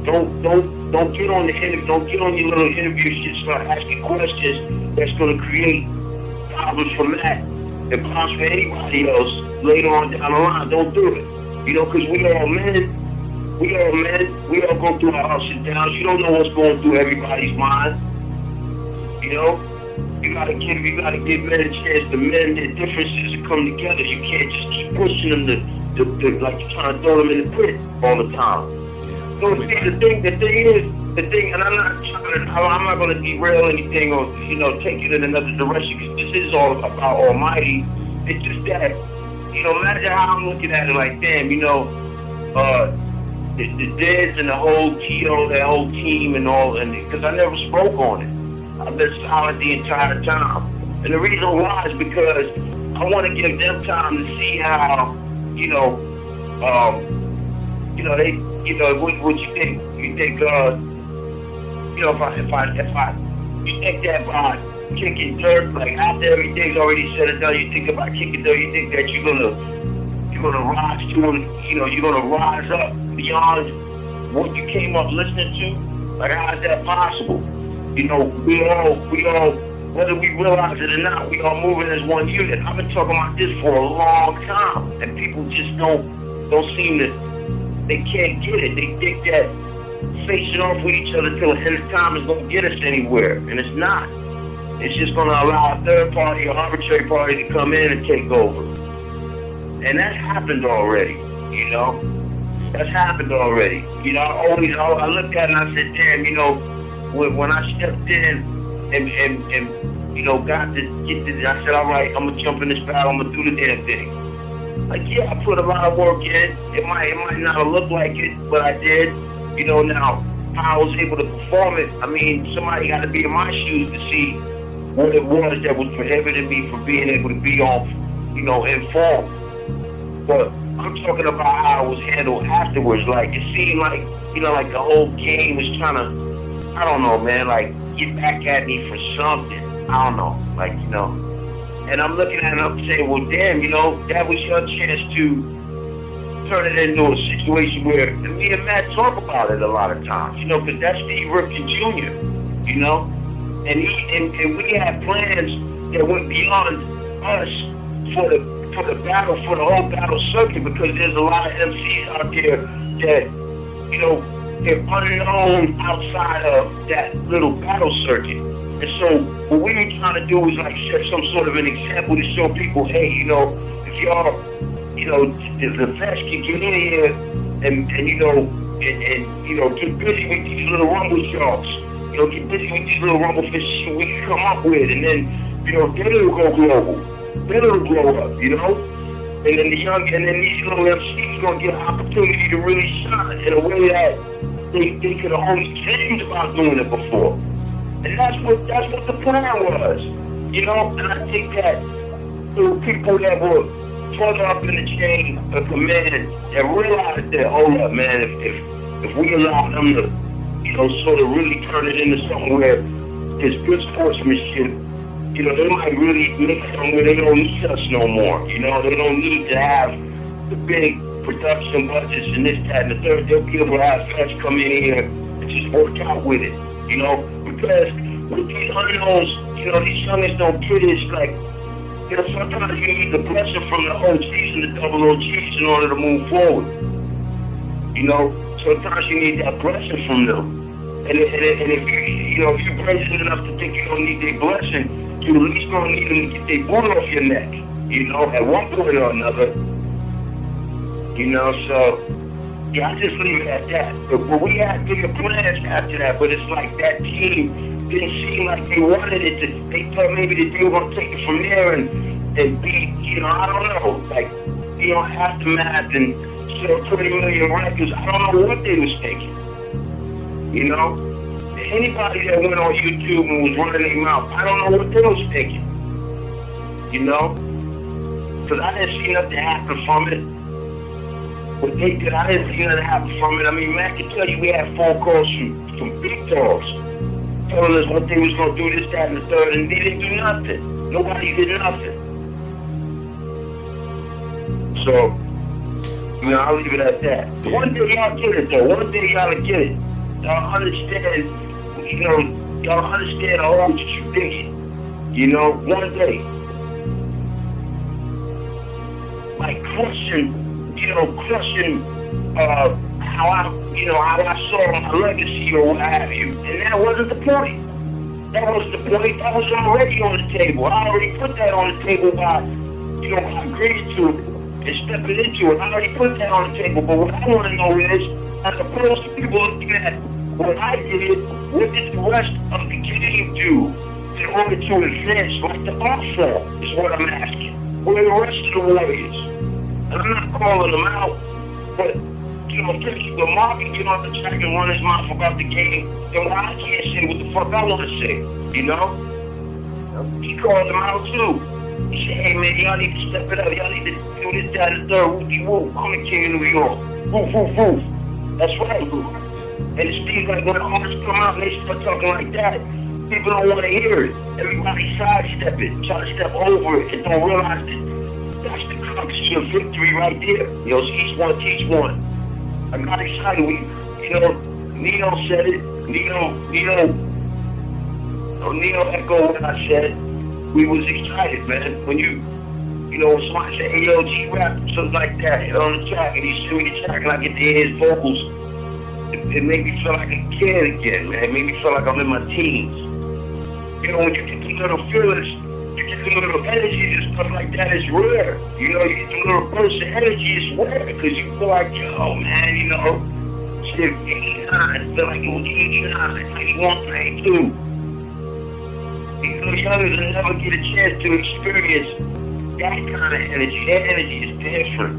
Don't get on the interview. Don't get on your little interview shit. Start asking questions that's gonna create problems for Matt and problems for anybody else later on down the line. Don't do it. You know, because we all men. We all men. We all go through our ups and downs. You don't know what's going through everybody's mind. You know, you gotta give men a chance to mend their differences and come together. You can't just keep pushing them to like you're trying to throw them in the pit all the time. So see, the thing, and I'm not gonna derail anything or take it in another direction because this is all about Almighty. It's just that, imagine how I'm looking at it like, damn, the Dez and the whole TO, that whole team and all, and because I never spoke on it. I've been silent the entire time. And the reason why is because I want to give them time to see how, what you think? You think, you think that by kicking dirt, like after everything's already said and done, you think about kicking dirt, you think that you're gonna rise to, you're gonna rise up beyond what you came up listening to? Like, how is that possible? We all, whether we realize it or not, we all moving as one unit. I've been talking about this for a long time, and people just don't seem to, they can't get it. They think that facing off with each other till the end of time is going to get us anywhere, and it's not. It's just going to allow a third party or arbitrary party to come in and take over. And that happened already, That's happened already. I looked at it and I said, damn, when I stepped in and got to get this, I said, all right, I'm going to jump in this battle, I'm going to do the damn thing. Like, yeah, I put a lot of work in. It might not have looked like it, but I did. Now, how I was able to perform it, I mean, somebody got to be in my shoes to see what it was that was prohibiting me from being able to be on, informed. But I'm talking about how it was handled afterwards. Like, it seemed like, like the whole game was trying to, I don't know, man, like, get back at me for something. I don't know, like, And I'm looking at it and I'm saying, well, damn, that was your chance to turn it into a situation where me and Matt talk about it a lot of times, because that's Steve Ripken Jr., And we had plans that went beyond us for the battle, for the whole battle circuit, because there's a lot of MCs out there that, they're unknown outside of that little battle circuit. And so what we were trying to do was like set some sort of an example to show people, hey, if y'all, the vets can get in here and get busy with these little rumble shots, get busy with these little rumble fishes we can come up with, and then, then it'll go global. Then it'll blow up, And then these little MCs gonna get an opportunity to really shine in a way that they could have only dreamed about doing it before. And that's what the plan was. And I think that there were people that were further up in the chain of command that realized that, hold up, man, if we allow them to, sort of really turn it into something where there's good sportsmanship, they might really make something where they don't need us no more. They don't need to have the big production budgets and this, that, and the third. They'll be able to have fans come in here and just work out with it, because with these unknowns, these youngins don't get it. It's like, sometimes you need the blessing from the OGs and the double OGs in order to move forward. Sometimes you need that blessing from them. And if you're brazen enough to think you don't need their blessing, you at least gonna need them to get their boot off your neck, at one point or another. So, yeah, I just leave it at that. But we had bigger plans after that, but it's like that team didn't seem like they wanted it to, they thought maybe that they were gonna take it from there and be, I don't know, like, aftermath and sell 20 million records. I don't know what they was thinking. Anybody that went on YouTube and was running their mouth, I don't know what they was thinking. Because I didn't see nothing happen from it. What they did, I didn't see nothing happen from it. I mean, man, I can tell you we had phone calls from big dogs telling us what they was going to do, this, that, and the third, and they didn't do nothing. Nobody did nothing. So, I'll leave it at that. One day y'all get it, though. One day y'all get it. Y'all understand, y'all understand the whole tradition. One day, like crushing how I saw my legacy or what have you. And that wasn't the point. That was the point. That was already on the table. I already put that on the table by agreeing to it and stepping into it. I already put that on the table. But what I want to know is, as opposed to people looking at what I did, what did the rest of the game do in order to advance like the art form is what I'm asking. Where are the rest of the warriors? And I'm not calling them out, but if the mob can get on the track and run his mouth about the game, then I can't say what the fuck I want to say, He called them out too. He said, hey man, y'all need to step it up. Y'all need to do this, that, and the third. Whoop-de-whoop. I'm the king of New York. Woof, woof, woof. That's right, bro. And it seems like when artists come out and they start talking like that, people don't want to hear it. Everybody sidestep it, try to step over it, and don't realize that that's the crux of your victory right there. Each one, teach one. I got excited. Nino said it. Nino echoed what I said. We was excited, man. When when somebody said, hey, yo, G-Rap, something like that, on the track, and he sent me the track, and I get to hear his vocals, it made me feel like a kid again, man. It made me feel like I'm in my teens. When you get the little feelings, you get the little energies and stuff like that, it's rare. You get the little burst of energy, it's rare, because you feel like, yo, man, shit, 89, I feel like it was 89, 91, 92. Those youngers will never get a chance to experience that kind of energy. Their energy is different.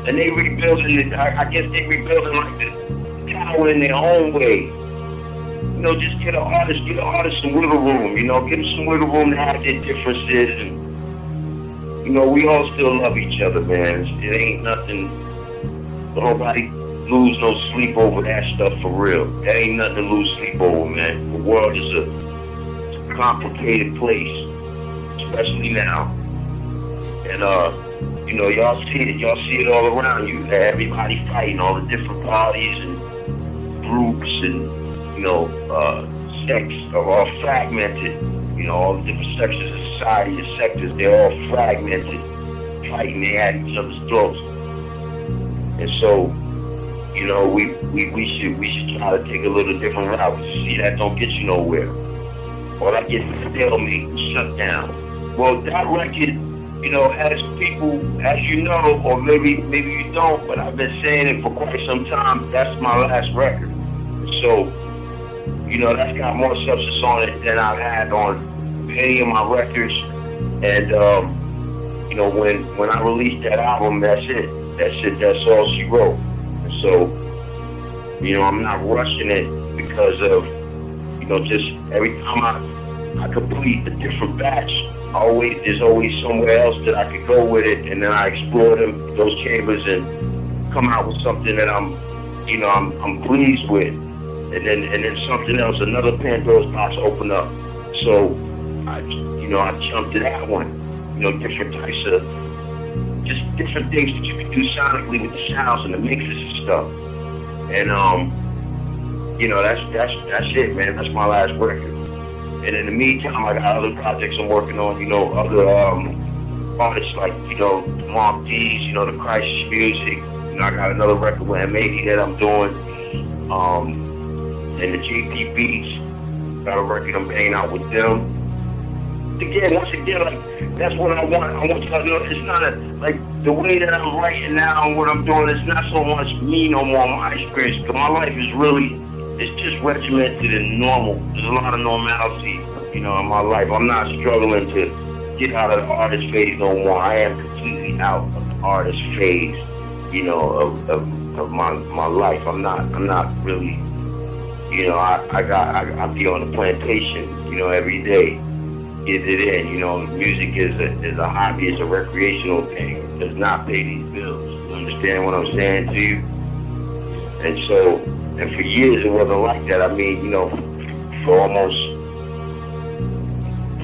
And they rebuilding it, I guess they rebuilding like the tower in their own way. Just get an artist some wiggle room, give them some wiggle room to have their differences. And, we all still love each other, man. It ain't nothing, nobody lose no sleep over that stuff for real. That ain't nothing to lose sleep over, man. The world is a complicated place, especially now. And y'all see it all around you. Everybody fighting, all the different parties and groups and sects are all fragmented. All the different sections of society and sectors, they're all fragmented, fighting they at each other's throats. And so, we should try to take a little different route. See, that don't get you nowhere. All that gets stalemate and shut down. Well, that record, as people, as you know, or maybe you don't, but I've been saying it for quite some time, that's my last record. So, that's got more substance on it than I've had on any of my records. And, when I released that album, that's it. That's all she wrote. And so, I'm not rushing it because of, just every time I complete a different batch, there's always somewhere else that I could go with it, and then I explore those chambers and come out with something that I'm pleased with, and then something else, another Pandora's box open up. So I jumped to that one, different types of, just different things that you can do sonically with the sounds and the mixes and stuff, and that's it, man. That's my last record. And in the meantime, I got other projects I'm working on, other artists like, Mom D's, the Crisis Music. I got another record with M80 that I'm doing. And the JP Beats, got a record I'm paying out with them. Once again, like, that's what I want. I want you to know it's not the way that I'm writing now and what I'm doing, it's not so much me no more, my experience. Because my life is really, it's just regimented and normal. There's a lot of normalcy, in my life. I'm not struggling to get out of the artist phase no more. I am completely out of the artist phase, of my life. I'm not really, I be on the plantation, every day. Get it in, music is a hobby, it's a recreational thing. It does not pay these bills. You understand what I'm saying to you? And so, and for years it wasn't like that. I mean,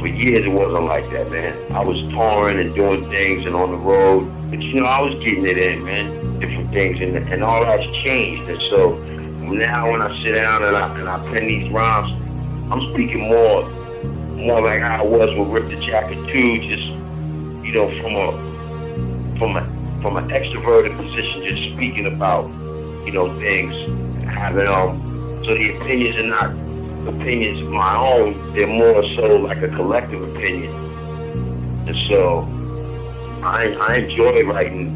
for years it wasn't like that, man. I was touring and doing things and on the road, but I was getting it in, man. Different things, and all that's changed. And so now when I sit down and I pen these rhymes, I'm speaking more like how I was with Rip the Jacket too, just, you know, from an extroverted position, just speaking about, you know, things, having so the opinions are not opinions of my own, they're more so like a collective opinion. And so I enjoy writing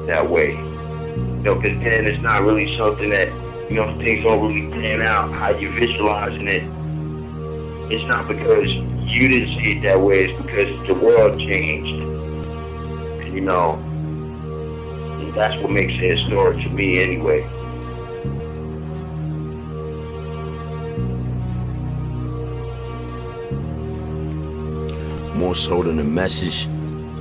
that way. You know, because then it's not really something that, you know, things don't really pan out how you're visualizing it. It's not because you didn't see it that way, it's because the world changed. And, you know, that's what makes it historic to me anyway. More so than a message,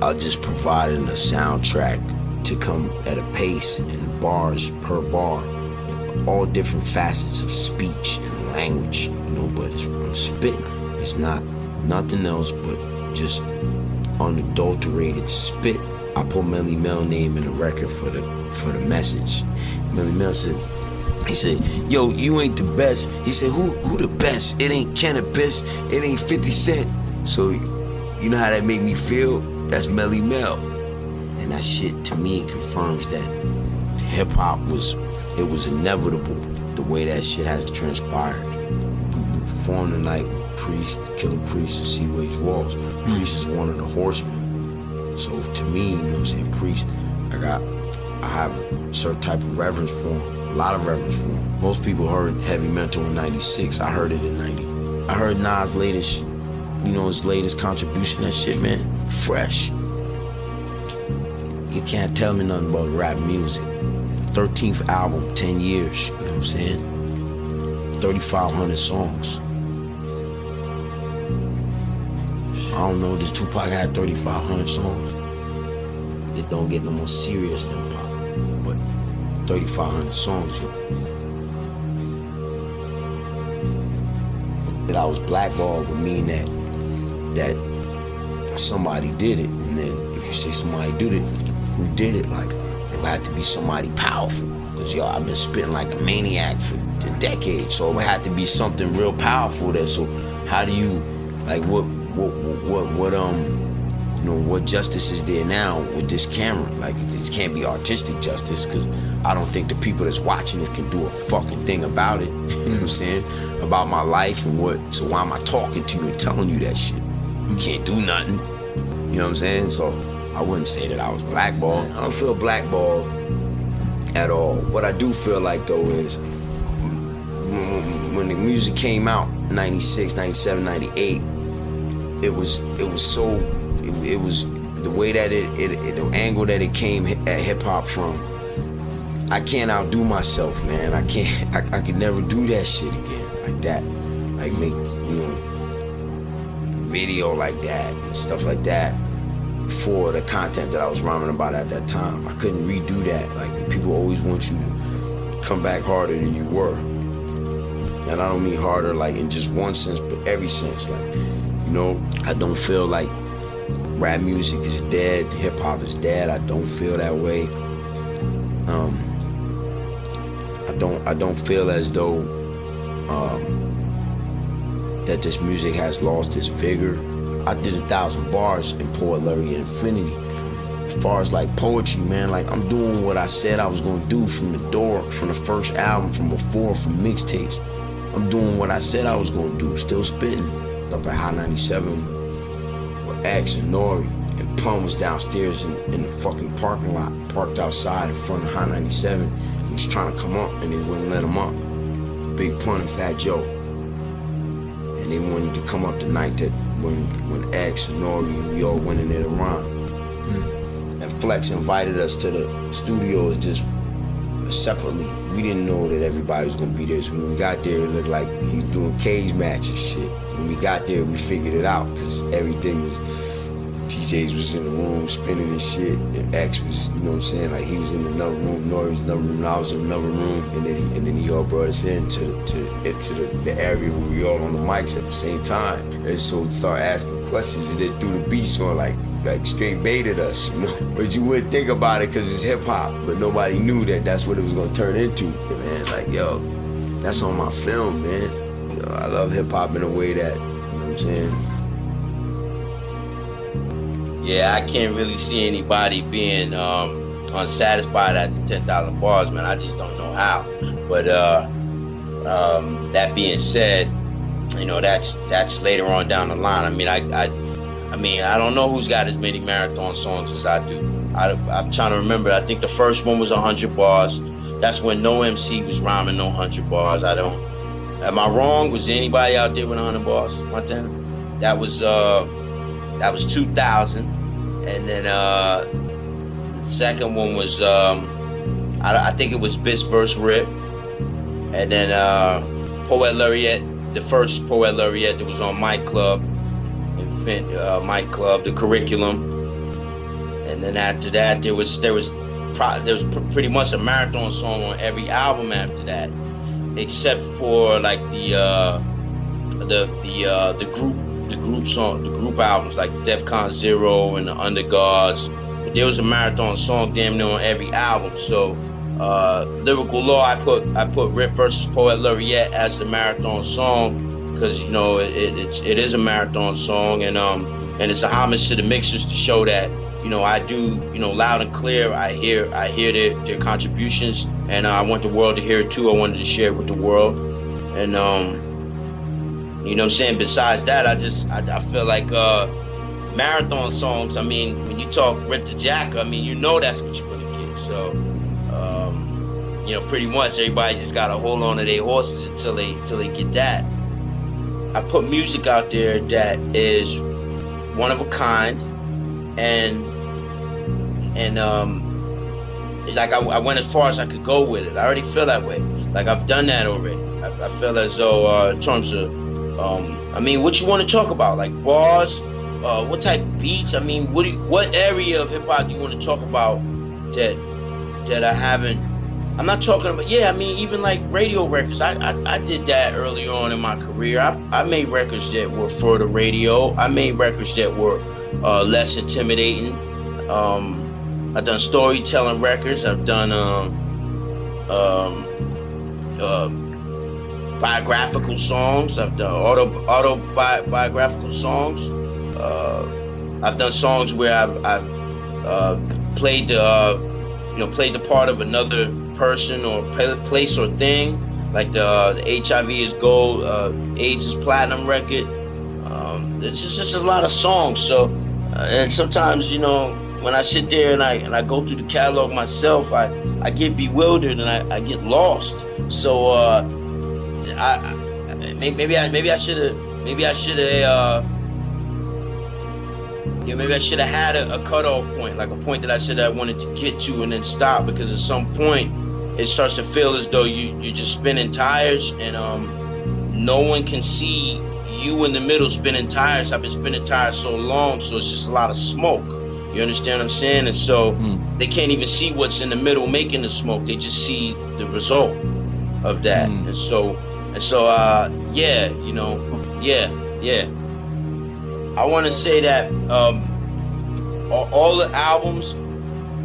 I'll just provide a soundtrack to come at a pace and bars per bar, all different facets of speech and language, you know, but I'm spitting. It's not nothing else but just unadulterated spit. I put Melly Mel name in the record for the message. Melly Mel said, he said, yo, you ain't the best. He said, who the best? It ain't Canibus, it ain't 50 Cent. So you know how that made me feel? That's Melly Mel. And that shit to me confirms that hip hop was inevitable the way that shit has transpired. We performed tonight with Priest, Killer Priest, and Seaway's Walls. Priest is one of the horsemen. So to me, you know what I'm saying, Priest, I have a certain type of reverence for him, a lot of reverence for him. Most people heard Heavy Mental in 96. I heard it in 90. I heard Nas' latest, you know, his latest contribution. That shit, man, fresh. You can't tell me nothing about rap music. 13th album, 10 years, you know what I'm saying? 3,500 songs. I don't know, does Tupac have 3,500 songs? It don't get no more serious than Pop, but 3,500 songs, yo. That I was blackballed would mean that somebody did it, and then if you say somebody did it, who did it? Like, it would have to be somebody powerful, because yo, I've been spitting like a maniac for decades, so it would have to be something real powerful there. So how do you, like, what you know, what justice is there now with this camera? Like, this can't be artistic justice, because I don't think the people that's watching this can do a fucking thing about it. You know what I'm saying? About my life and what, so why am I talking to you and telling you that shit? You can't do nothing. You know what I'm saying? So I wouldn't say that I was blackballed. I don't feel blackballed at all. What I do feel like though is when the music came out, 96, 97, 98, it was the way that the angle that it came at hip hop from. I can't outdo myself, man. I could never do that shit again like that. Like make, you know, video like that and stuff like that for the content that I was rhyming about at that time. I couldn't redo that. Like, people always want you to come back harder than you were. And I don't mean harder like in just one sense, but every sense. Like, you know, I don't feel like rap music is dead, hip hop is dead. I don't feel that way. I don't feel as though that this music has lost its vigor. I did 1,000 bars in Poet Laureate Infinity. As far as like poetry, man, like I'm doing what I said I was gonna do from the door, from the first album, from before, from mixtapes. I'm doing what I said I was gonna do, still spitting. Up at High 97 with X and Nori, and Pun was downstairs in the fucking parking lot, parked outside in front of High 97. He was trying to come up and they wouldn't let him up. Big Pun and Fat Joe. And they wanted to come up the night that when X and Nori and we all went in there to rhyme. And Flex invited us to the studios just separately. We didn't know that everybody was gonna be there. So when we got there, it looked like he was doing cage match and shit. When we got there, we figured it out, because everything was, TJ's was in the room spinning and shit, and X was, you know what I'm saying, like he was in another room, Nori was in another room, and I was in another room, and then he all brought us into the area where we all on the mics at the same time. And so we'd start asking questions, and then threw the beats on like straight baited us, you know. But you wouldn't think about it because it's hip hop, but nobody knew that that's what it was gonna turn into. Man, like, yo, that's on my film, man. You know, I love hip hop in a way that, you know what I'm saying? Yeah, I can't really see anybody being unsatisfied at the 10,000 bars, man. I just don't know how. But that being said, you know, that's later on down the line. I mean, I don't know who's got as many marathon songs as I do. I'm trying to remember. I think the first one was 100 bars. That's when no MC was rhyming no 100 bars. Am I wrong? Was there anybody out there with 100 bars, Montana? That was 2000. And then the second one was, I think it was Bis vs. Rip. And then Poet Laureate, the first Poet Laureate that was on Mic Club, the Curriculum. And then after that, there was pretty much a marathon song on every album after that, except for like the group albums like DEFCON 0 and the Underguards. But there was a marathon song damn near on every album. So Lyrical Law, I put Rip versus Poet Laureate as the marathon song because, you know, it is a marathon song, and it's a homage to the mixers to show that, you know, I do, you know, loud and clear. I hear their contributions, and I want the world to hear it too. I wanted to share it with the world, and you know what I'm saying? Besides that, I feel like marathon songs, I mean, when you talk Rip the Jack, I mean, you know that's what you're gonna get. So you know, pretty much everybody just gotta hold on to their horses until they get that. I put music out there that is one of a kind, and like I went as far as I could go with it. I already feel that way. Like I've done that already. I feel as though in terms of I mean, what you want to talk about, like bars, what type of beats? I mean, what area of hip hop do you want to talk about that I haven't? I'm not talking about. Yeah, I mean, even like radio records. I did that early on in my career. I made records that were for the radio. I made records that were less intimidating. I've done storytelling records. I've done biographical songs. I've done autobiographical songs. I've done songs where I've played the part of another person or place or thing, like the HIV is gold, AIDS is platinum record. It's just a lot of songs. So and sometimes, you know, when I sit there and I go through the catalog myself, I get bewildered and I get lost. So maybe I should have had a cutoff point, like a point that I said I wanted to get to and then stop, because at some point it starts to feel as though you're just spinning tires, and no one can see you in the middle spinning tires. I've been spinning tires so long, so it's just a lot of smoke. You understand what I'm saying? And so they can't even see what's in the middle making the smoke. They just see the result of that. And so yeah, you know, yeah. I want to say that all the albums,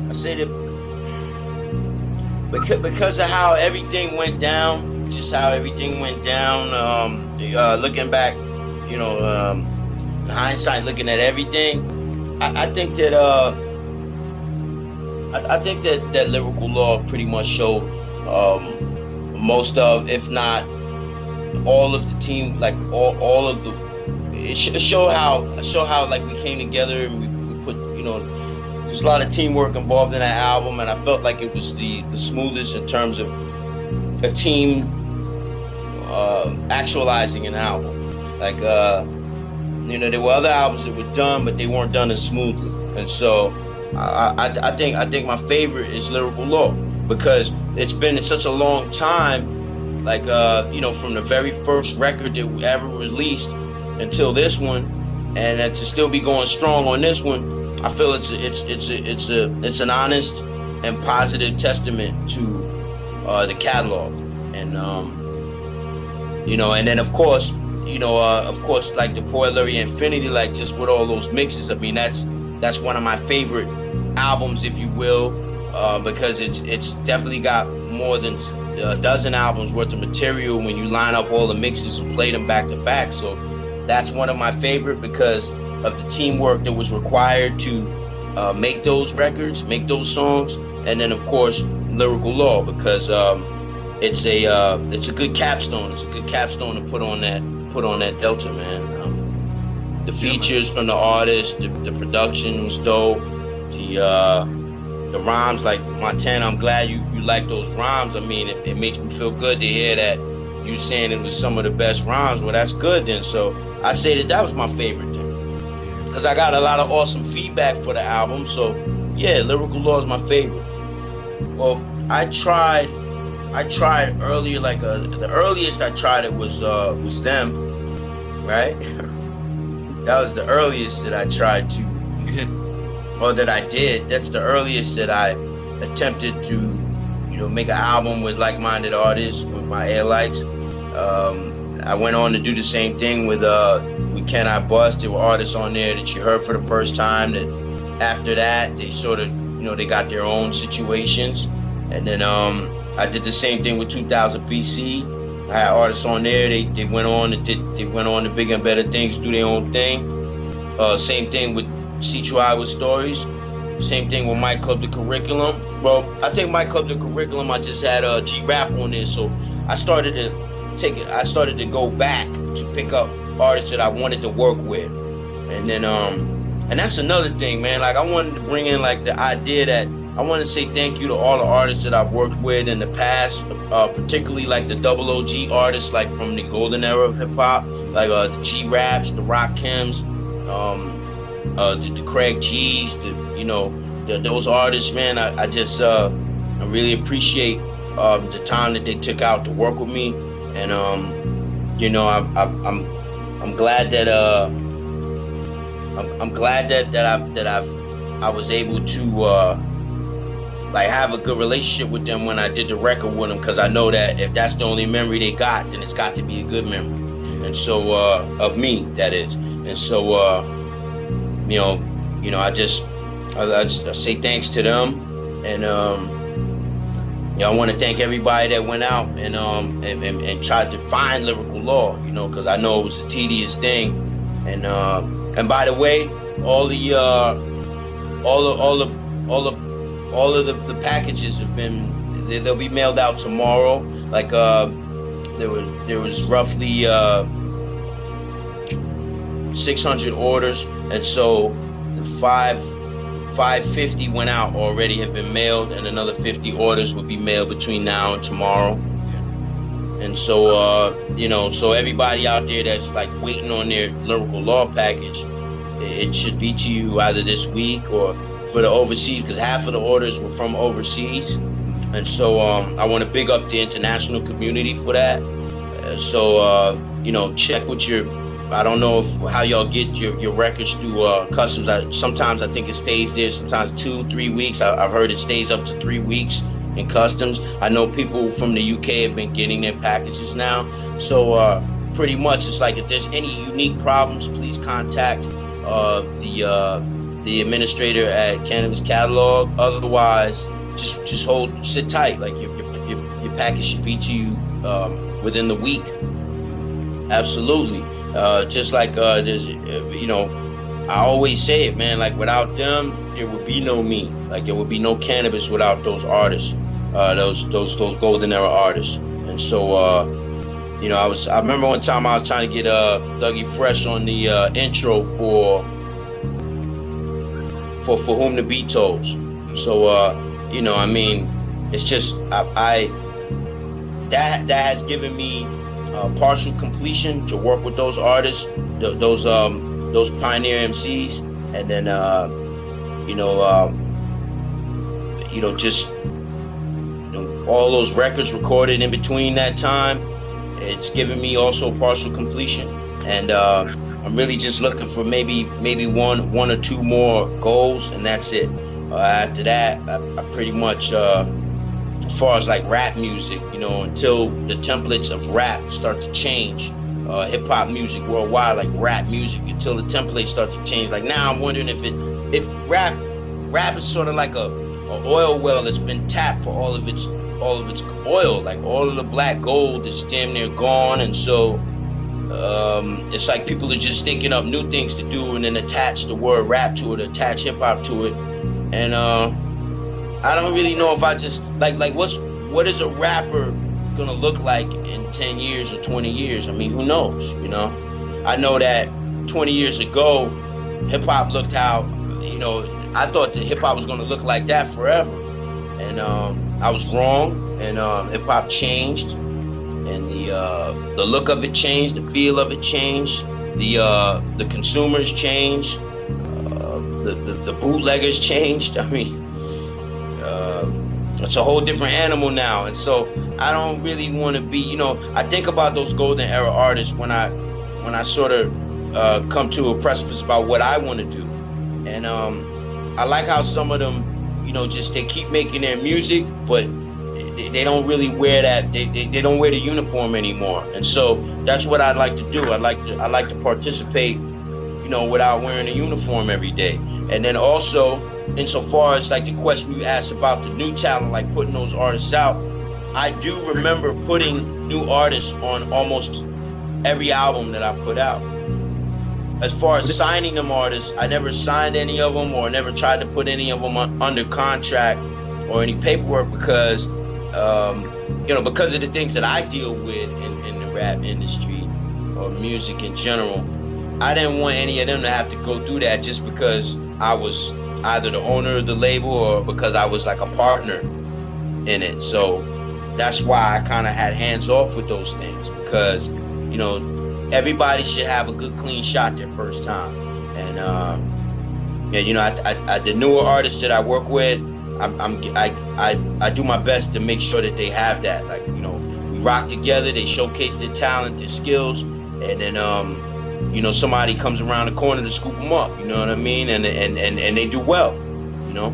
I say that because of how everything went down, looking back, you know, in hindsight, looking at everything, I think that that Lyrical Law pretty much showed most of, if not all of the team, like all of the. It showed how like we came together and we put, you know, there's a lot of teamwork involved in that album, and I felt like it was the smoothest in terms of a team actualizing an album. Like you know, there were other albums that were done, but they weren't done as smoothly. And so I think my favorite is Lyrical Law, because it's been such a long time, like you know, from the very first record that we ever released until this one, and to still be going strong on this one, I feel it's an honest and positive testament to the catalog, and you know, and then of course, like the Poet Laureate Infinity, like just with all those mixes. I mean, that's one of my favorite albums, if you will, because it's definitely got more than a dozen albums worth of material when you line up all the mixes and play them back to back. So that's one of my favorite because of the teamwork that was required to make those records, make those songs, and then of course Lyrical Law because it's a good capstone. It's a good capstone to put on that Delta, man. The features from the artist, the production's dope. The rhymes, like Montana, I'm glad you like those rhymes. I mean, it makes me feel good to hear that you saying it was some of the best rhymes. Well, that's good then. So I say that was my favorite thing. Because I got a lot of awesome feedback for the album. So yeah, Lyrical Law is my favorite. Well, I tried earlier, like the earliest I tried it was them, right? That was the earliest that I tried to or that I did. That's the earliest that I attempted to, make an album with like-minded artists with my Airlights. I went on to do the same thing with We Cannot Bust. There were artists on there that you heard for the first time that after that they sort of, they got their own situations. And then I did the same thing with 2000 BC. I had artists on there. They went on to bigger and better things, do their own thing. Same thing with C2I with Stories. Same thing with Mike Club the Curriculum. Well, I think Mike Club the Curriculum, I just had G-Rap on there, so I started to go back to pick up artists that I wanted to work with. And then and that's another thing, man. Like I wanted to bring in like the idea that I want to say thank you to all the artists that I've worked with in the past, particularly like the double OG artists, like from the golden era of hip hop, like the G-Raps, the Rakims, the Craig G's, those artists, man. I just I really appreciate the time that they took out to work with me, and I'm glad that I was able to like have a good relationship with them when I did the record with them, because I know that if that's the only memory they got, then it's got to be a good memory, and so of me, that is, and so I just say thanks to them, and I want to thank everybody that went out and tried to find Lyrical Law, because I know it was a tedious thing, and by the way, all of the packages have been, they'll be mailed out tomorrow. Like there was roughly 600 orders, and so the 550 went out already, have been mailed, and another 50 orders will be mailed between now and tomorrow. And so so everybody out there that's like waiting on their Lyrical Law package, it should be to you either this week or for the overseas, because half of the orders were from overseas. And so I want to big up the international community for that. So check with your, I don't know how y'all get your records through customs. Sometimes I think it stays there, sometimes 2-3 weeks. I've heard it stays up to 3 weeks in customs. I know people from the UK have been getting their packages now. So pretty much it's like if there's any unique problems, please contact the administrator at Canibus Catalog. Otherwise, just sit tight. Like your package should be to you within the week. Absolutely. Just like there's, I always say it, man. Like without them, there would be no me. Like there would be no Canibus without those artists, those golden era artists. And so, I remember one time I was trying to get Dougie Fresh on the intro for Whom the Beat Tolls. So it's just that has given me partial completion to work with those artists, those pioneer MCs, and then all those records recorded in between that time. It's given me also partial completion, and I'm really just looking for maybe one or two more goals, and that's it. After that, I pretty much, as far as like rap music, until the templates of rap start to change, hip hop music worldwide, like rap music, until the templates start to change. Like now, I'm wondering if rap is sort of like a oil well that's been tapped for all of its all of its oil. Like all of the black gold is damn near gone, and so it's like people are just thinking up new things to do and then attach the word rap to it, attach hip hop to it, and I don't really know if I just like what is a rapper gonna look like in 10 years or 20 years? I mean, who knows? You know, I know that 20 years ago, hip hop looked how, you know, I thought that hip hop was gonna look like that forever, and I was wrong. And hip hop changed, and the look of it changed, the feel of it changed, the consumers changed, the bootleggers changed. I mean, it's a whole different animal now, and so I don't really want to be. You know, I think about those golden era artists when I sort of come to a precipice about what I want to do, and I like how some of them, you know, just they keep making their music, but they don't really wear that. They don't wear the uniform anymore, and so that's what I'd like to do. I like to participate, you know, without wearing a uniform every day. And then also, insofar as like the question you asked about the new talent, like putting those artists out, I do remember putting new artists on almost every album that I put out. As far as signing them artists, I never signed any of them or never tried to put any of them under contract or any paperwork because, you know, because of the things that I deal with in the rap industry or music in general. I didn't want any of them to have to go through that just because I was either the owner of the label or because I was like a partner in it. So that's why I kind of had hands off with those things, because, you know, everybody should have a good clean shot their first time. And yeah, you know, I the newer artists that I work with, I do my best to make sure that they have that. Like, you know, we rock together, they showcase their talent, their skills, and then you know, somebody comes around the corner to scoop them up, you know what I mean? And they do well, you know?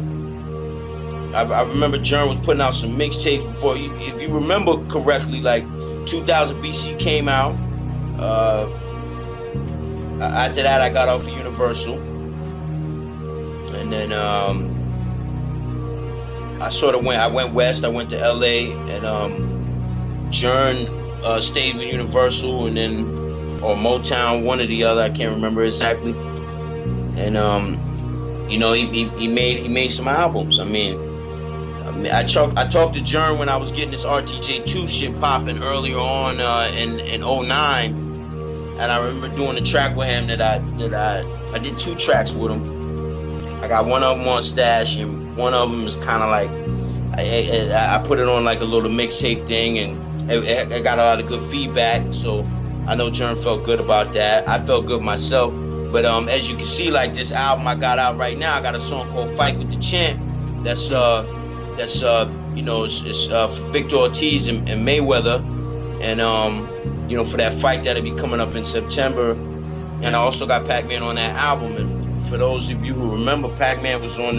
I remember Jern was putting out some mixtapes before. If you remember correctly, like 2000 BC came out. After that, I got off of Universal. And then I went west, I went to LA, and Jern stayed with Universal, and then or Motown, one or the other, I can't remember exactly. And you know, he made some albums. I mean, I talked to Jern when I was getting this RTJ2 shit popping earlier on in 09, and I remember doing a track with him that I did 2 tracks with him. I got one of them on Stash, and one of them is kind of like I put it on like a little mixtape thing, and it got a lot of good feedback. So I know Jern felt good about that. I felt good myself. But as you can see, like this album I got out right now, I got a song called "Fight with the Champ." That's you know, it's for Victor Ortiz and Mayweather, and you know, for that fight that'll be coming up in September. And I also got Pac-Man on that album. And for those of you who remember, Pac-Man was on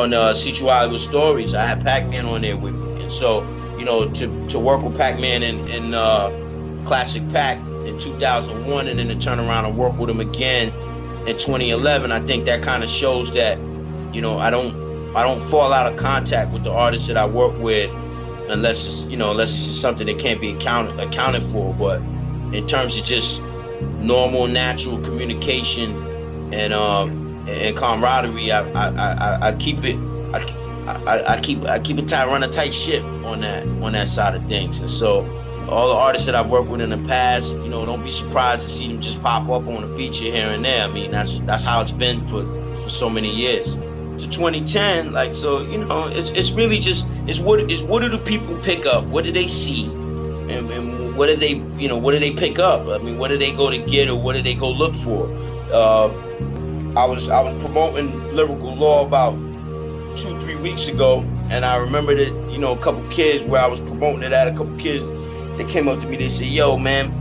the See True Hollywood Stories. I had Pac-Man on there with me, and so, you know, to work with Pac-Man in Classic Pac in 2001, and then to turn around and work with him again in 2011, I think that kind of shows that, you know, I don't fall out of contact with the artists that I work with unless it's just something that can't be accounted for. But in terms of just normal, natural communication and camaraderie, I keep it tight, run a tight ship on that side of things. And so all the artists that I've worked with in the past, you know, don't be surprised to see them just pop up on a feature here and there. I mean, that's how it's been for so many years. To 2010, like, so, you know, it's really just what do the people pick up? What do they see? And what do they pick up? I mean, what do they go to get, or what do they go look for? I was promoting Lyrical Law about 2-3 weeks ago, and I remember that, you know, a couple kids where I was promoting it at, a couple kids, they came up to me, they said, "Yo, man,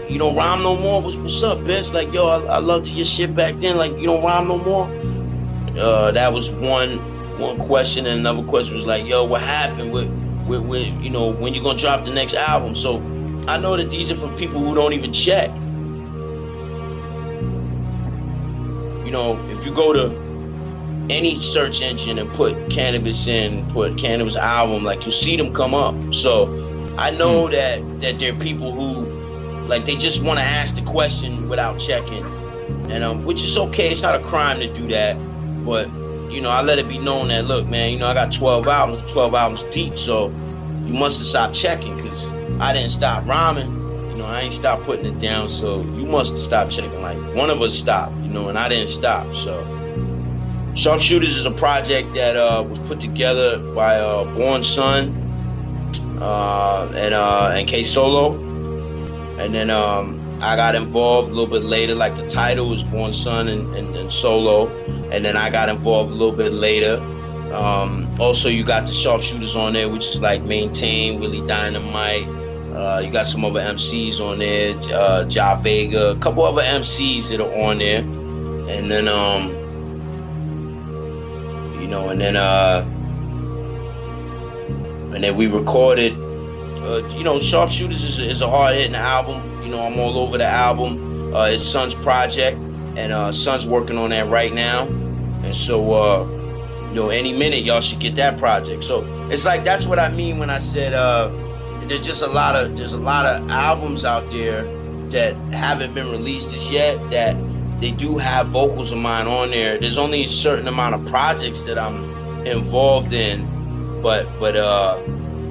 you don't rhyme no more? What's up, bitch? Like, yo, I loved your shit back then. Like, you don't rhyme no more?" That was one question, and another question was like, "Yo, what happened with you know, when you gonna drop the next album?" So I know that these are from people who don't even check. You know, if you go to any search engine and put Canibus in, put Canibus album, like you'll see them come up. So I know that there are people who, like, they just want to ask the question without checking, and which is okay. It's not a crime to do that, but you know, I let it be known that, look, man, you know, I got 12 albums deep, so you must have stopped checking, because I didn't stop rhyming. You know, I ain't stopped putting it down, so you must have stopped checking. Like, one of us stopped, you know, and I didn't stop. So Sharpshooters is a project that was put together by Born Son and K Solo, and then I got involved a little bit later. Like, the title was Born Son and Solo, and then I got involved a little bit later. Also, you got the Sharpshooters on there, which is like Maintain, Willie Dynamite. You got some other MCs on there, Ja Vega, a couple other MCs that are on there, and then you know, and then we recorded. You know, Sharpshooters is a hard hitting album. You know, I'm all over the album. It's Son's project, and Son's working on that right now, and so you know, any minute y'all should get that project. So it's like, that's what I mean when I said there's a lot of albums out there that haven't been released as yet, that they do have vocals of mine on there. There's only a certain amount of projects that I'm involved in, but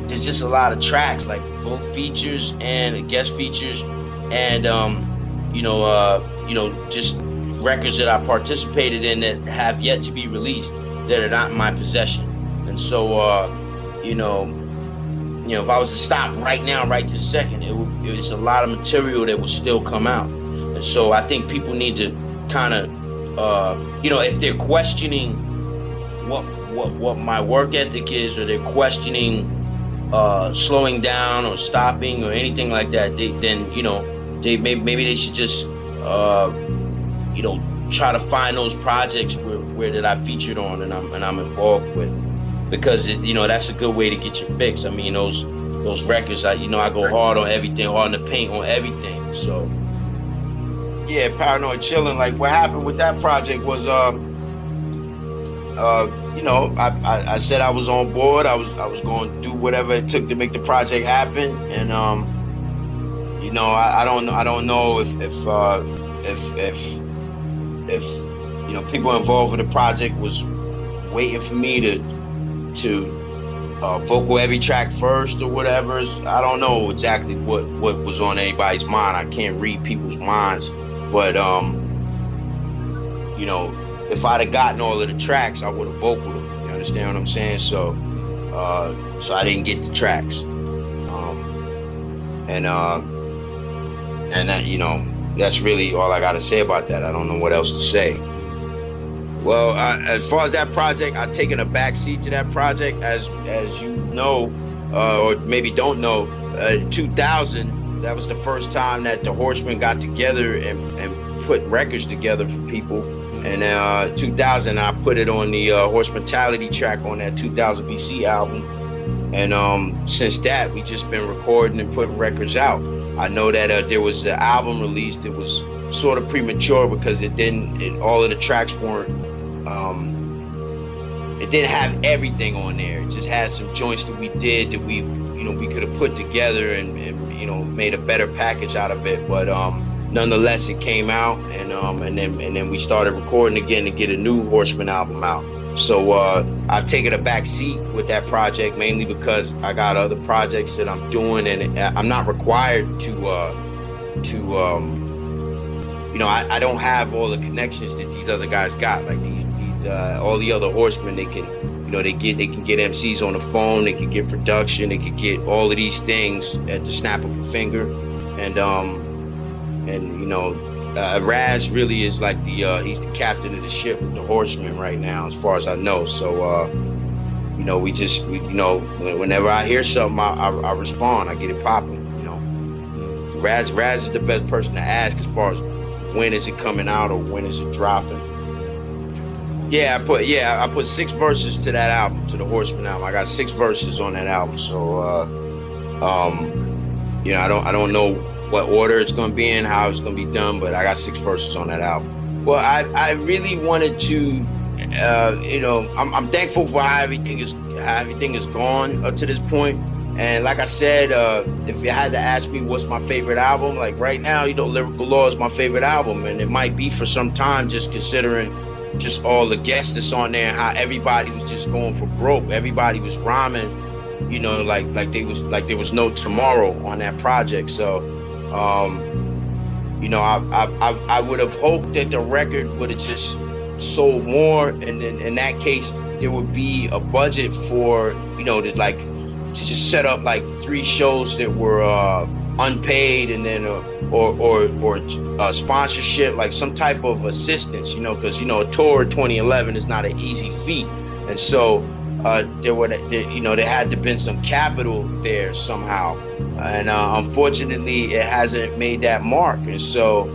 there's just a lot of tracks, like both features and guest features, and you know, just records that I participated in that have yet to be released, that are not in my possession. And so you know, if I was to stop right now, right this second, it's a lot of material that will still come out. And so I think people need to kind of, you know, if they're questioning what my work ethic is, or they're questioning slowing down or stopping or anything like that, then you know, maybe they should just you know, try to find those projects where that I featured on and I'm involved with, because you know, that's a good way to get your fix. I mean, those records, you know, I go hard on everything, hard in the paint on everything. So yeah, Paranoid Chillin', like, what happened with that project was you know, I said I was on board. I was going to do whatever it took to make the project happen, and you know, I don't know if you know, people involved with the project was waiting for me to vocal every track first or whatever. I don't know exactly what was on anybody's mind. I can't read people's minds, but you know, if I'd have gotten all of the tracks, I would have vocaled them. You understand what I'm saying? So I didn't get the tracks, and that, you know, that's really all I got to say about that. I don't know what else to say. Well, as far as that project, I've taken a back seat to that project, as you know, or maybe don't know. 2000, that was the first time that the Horsemen got together and put records together for people. And 2000, I put it on the Horsementality track on that 2000 BC album. And since that, we just been recording and putting records out. I know that there was an album released. It was sort of premature because all of the tracks weren't, it didn't have everything on there. It just had some joints that we did that we could have put together and you know, made a better package out of it. But nonetheless, it came out, and then we started recording again to get a new Horseman album out. So I've taken a back seat with that project, mainly because I got other projects that I'm doing, and I'm not required to you know, I don't have all the connections that these other guys got. Like these all the other Horsemen, they can, you know, they can get MCs on the phone, they can get production, they can get all of these things at the snap of a finger, and you know, Raz really is like he's the captain of the ship with the Horsemen right now, as far as I know. So you know, we you know, whenever I hear something, I respond, I get it popping. You know, Raz is the best person to ask as far as when is it coming out or when is it dropping. I put 6 verses to that album, to the Horseman album. I got 6 verses on that album. So you know, I don't know what order it's gonna be in, how it's gonna be done, but I got 6 verses on that album. Well, I really wanted to you know, I'm thankful for how everything is gone up to this point. And like I said, if you had to ask me what's my favorite album, like right now, you know, Lyrical Law is my favorite album, and it might be for some time, just considering just all the guests that's on there and how everybody was just going for broke. Everybody was rhyming, you know, like there was no tomorrow on that project. So, you know, I would have hoped that the record would have just sold more, and then in that case, there would be a budget for, you know, to just set up like 3 shows that were unpaid, and then or sponsorship, like some type of assistance, you know, because, you know, a tour in 2011 is not an easy feat, and so there had to been some capital there somehow, and unfortunately it hasn't made that mark. And so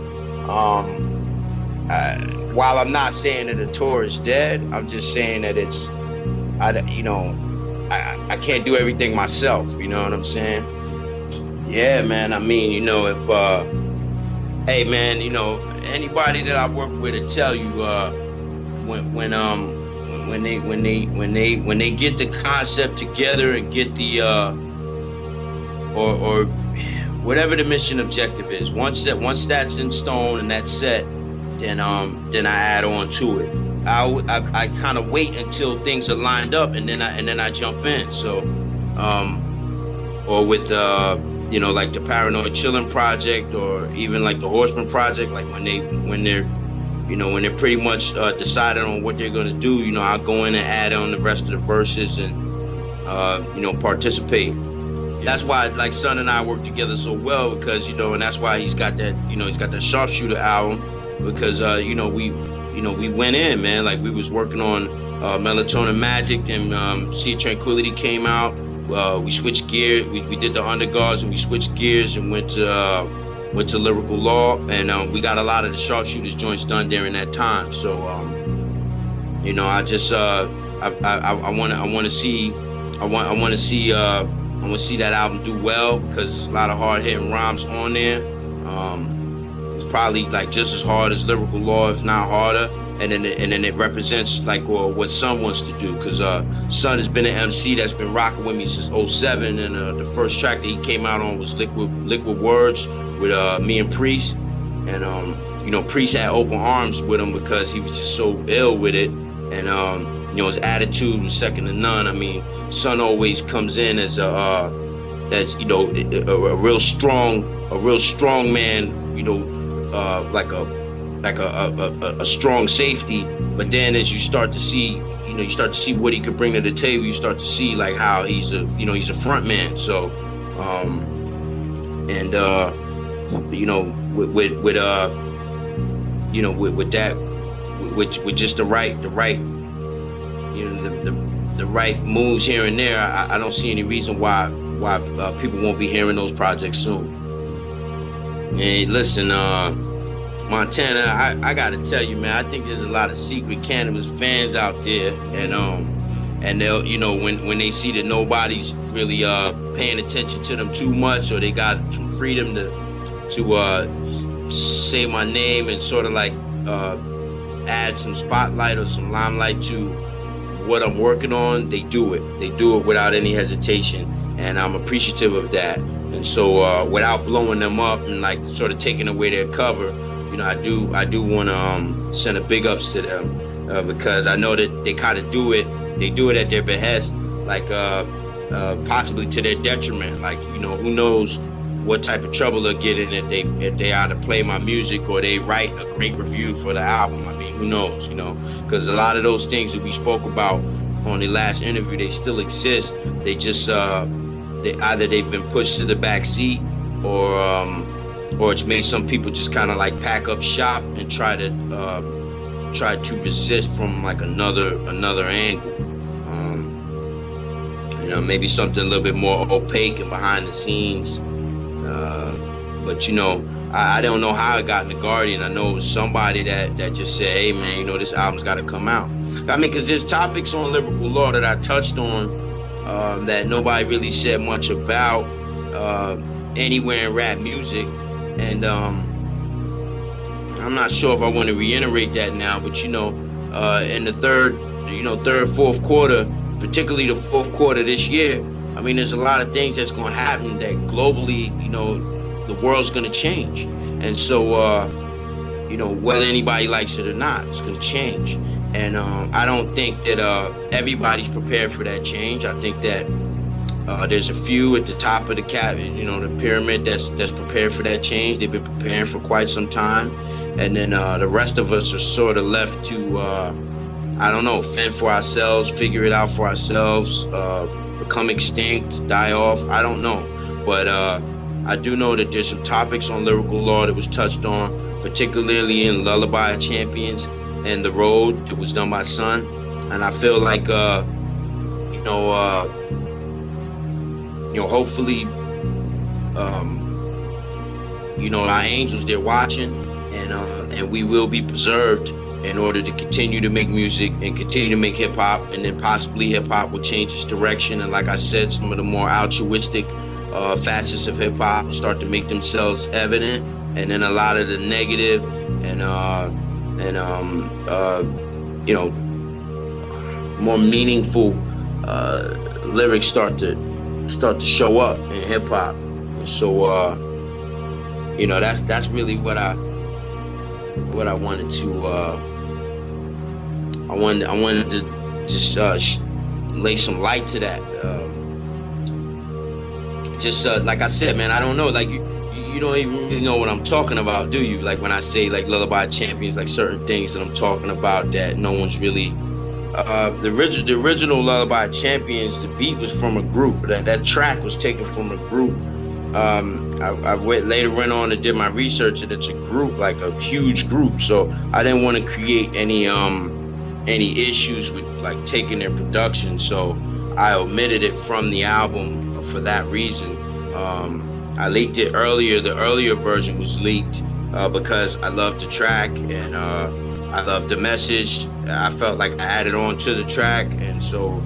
while I'm not saying that the tour is dead, I'm just saying that I can't do everything myself, you know what I'm saying? Yeah, man. I mean, you know, if hey man, you know, anybody that I work with will tell you when they get the concept together and get the or whatever the mission objective is, once that's in stone and that's set, then I add on to it. I kind of wait until things are lined up, and then I jump in. So, or with you know, like the Paranoid Chillin' project, or even like the Horseman project, like when they're pretty much decided on what they're gonna do, you know, I'll go in and add on the rest of the verses and you know, participate. That's why like Son and I work together so well, because, you know, and that's why he's got that Sharpshooter album, because you know, we went in, man, like we was working on Melatonin Magic, and Sea of Tranquility came out. We switched gears. We did the Underguards, and we switched gears and went to Lyrical Law, and we got a lot of the Sharpshooters joints done during that time. So you know, I just I want to see that album do well, because there's a lot of hard hitting rhymes on there. It's probably like just as hard as Lyrical Law, if not harder. And then it represents like what Son wants to do, because Son has been an MC that's been rocking with me since '07, and the first track that he came out on was Liquid Words with me and Priest, and you know, Priest had open arms with him because he was just so ill with it, and you know, his attitude was second to none. I mean, Son always comes in as you know, a real strong man, you know, like a strong safety. But then as you start to see, you know, you start to see what he could bring to the table, you start to see like how he's a front man. So and you know, with that, with just the right, you know, the right moves here and there, I don't see any reason why people won't be hearing those projects soon. Hey, listen, Montana, I gotta tell you, man, I think there's a lot of secret Canibus fans out there, and they'll, you know, when they see that nobody's really paying attention to them too much, or they got some freedom to say my name and sort of like add some spotlight or some limelight to what I'm working on, they do it. They do it without any hesitation, and I'm appreciative of that. And so without blowing them up and like sort of taking away their cover, you know, I do want to send a big ups to them, because I know that they kind of do it. They do it at their behest, like possibly to their detriment. Like, you know, who knows what type of trouble they'll get in if they either play my music or they write a great review for the album. I mean, who knows, you know? Because a lot of those things that we spoke about on the last interview, they still exist. They just they've been pushed to the back seat, or it's made some people just kind of like pack up shop and try to resist from like another angle. You know, maybe something a little bit more opaque and behind the scenes. But you know, I don't know how it got in the Guardian. I know it was somebody that just said, hey man, you know, this album's got to come out. I mean, because there's topics on Lyrical Law that I touched on that nobody really said much about anywhere in rap music. And I'm not sure if I want to reiterate that now, but you know, in the third, fourth quarter, particularly the fourth quarter this year. I mean, there's a lot of things that's going to happen that globally, the world's going to change. And so, whether anybody likes it or not, it's going to change. And I don't think that everybody's prepared for that change. I think that there's a few at the top of the the pyramid that's prepared for that change. They've been preparing for quite some time. And then the rest of us are sort of left to, fend for ourselves, figure it out for ourselves, become extinct, die off. I don't know. But I do know that there's some topics on Lyrical Law that was touched on, particularly in Lullaby of Champions and The Road. It was done by Sun. And I feel like, hopefully, our angels, they're watching, and we will be preserved in order to continue to make music and continue to make hip hop, and then possibly hip hop will change its direction. And like I said, some of the more altruistic facets of hip hop will start to make themselves evident, and then a lot of the negative and more meaningful lyrics start to show up in hip hop. So that's really what I wanted to I wanted to just lay some light to that. Like I said, man, I don't know, like you don't even really know what I'm talking about, do you? Like when I say like Lullaby Champions, like certain things that I'm talking about that no one's really the original Lullaby Champions, the beat was from a group. That track was taken from a group. I went on and did my research, and it's a group, like a huge group. So I didn't want to create any issues with like taking their production. So I omitted it from the album for that reason. I leaked it earlier. The earlier version was leaked because I loved the track and I loved the message. I felt like I added on to the track, and so,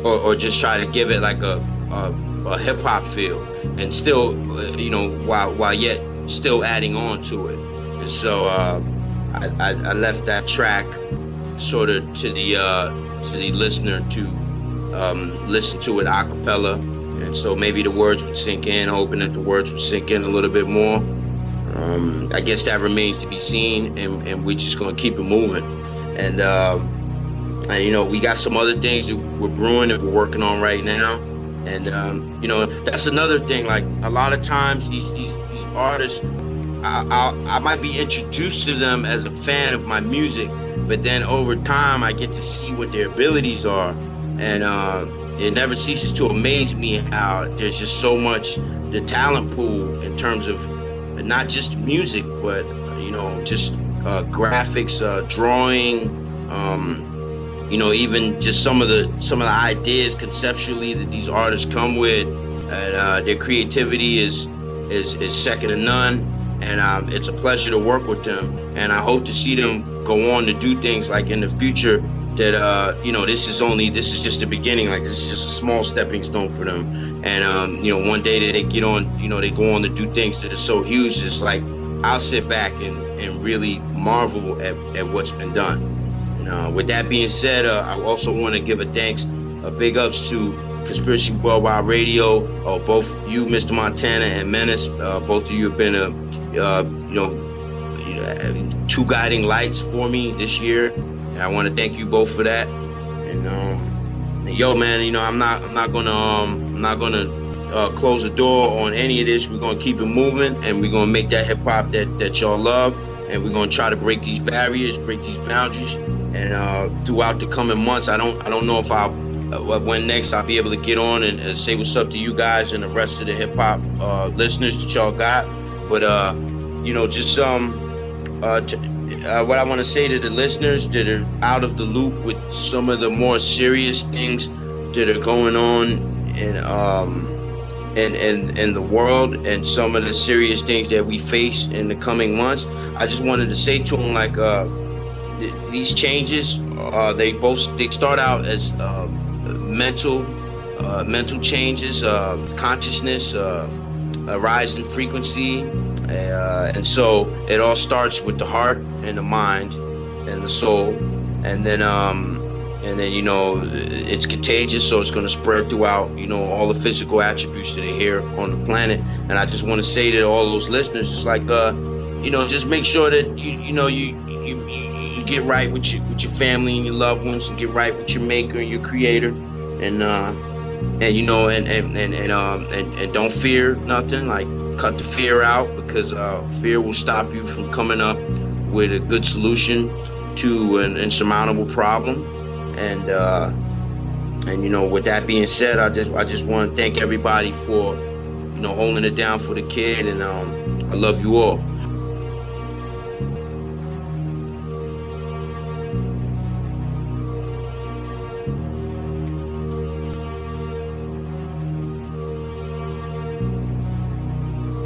or just try to give it like a hip hop feel, and still, while yet still adding on to it. And so I left that track sort of to the listener to listen to it a cappella, and so maybe the words would sink in, hoping that the words would sink in a little bit more. I guess that remains to be seen, and we're just gonna keep it moving. And we got some other things that we're brewing that we're working on right now. And that's another thing. Like a lot of times these artists, I might be introduced to them as a fan of my music, but then over time I get to see what their abilities are, and it never ceases to amaze me how there's just so much, the talent pool in terms of not just music, but just graphics, drawing, even just some of the ideas conceptually that these artists come with, and their creativity is second to none. And it's a pleasure to work with them, and I hope to see them go on to do things like in the future that this is just the beginning. Like this is just a small stepping stone for them, and one day that they get on, they go on to do things that are so huge. It's like I'll sit back and really marvel at what's been done. With that being said, I also want to give a big ups to Conspiracy Worldwide Radio. Both you, Mr. Montana, and Menace, both of you have been two guiding lights for me this year. And I want to thank you both for that. And yo, man, I'm not gonna close the door on any of this. We're gonna keep it moving, and we're gonna make that hip hop that y'all love, and we're gonna try to break these barriers, break these boundaries. And throughout the coming months, I don't know if when next I'll be able to get on and say what's up to you guys and the rest of the hip hop listeners that y'all got. But what I want to say to the listeners that are out of the loop with some of the more serious things that are going on in the world, and some of the serious things that we face in the coming months, I just wanted to say to them, like, these changes, they start out as mental changes, consciousness, a rise in frequency, and so it all starts with the heart. and the mind and the soul, and then you know, it's contagious, so it's going to spread throughout, you know, all the physical attributes that are here on the planet. And I just want to say to all those listeners, it's like, you know, just make sure that you get right with your family and your loved ones, and get right with your maker and your creator, and you know, and don't fear nothing. Like, cut the fear out, because fear will stop you from coming up with a good solution to an insurmountable problem. And you know, with that being said, I just want to thank everybody for, you know, holding it down for the kid, and I love you all.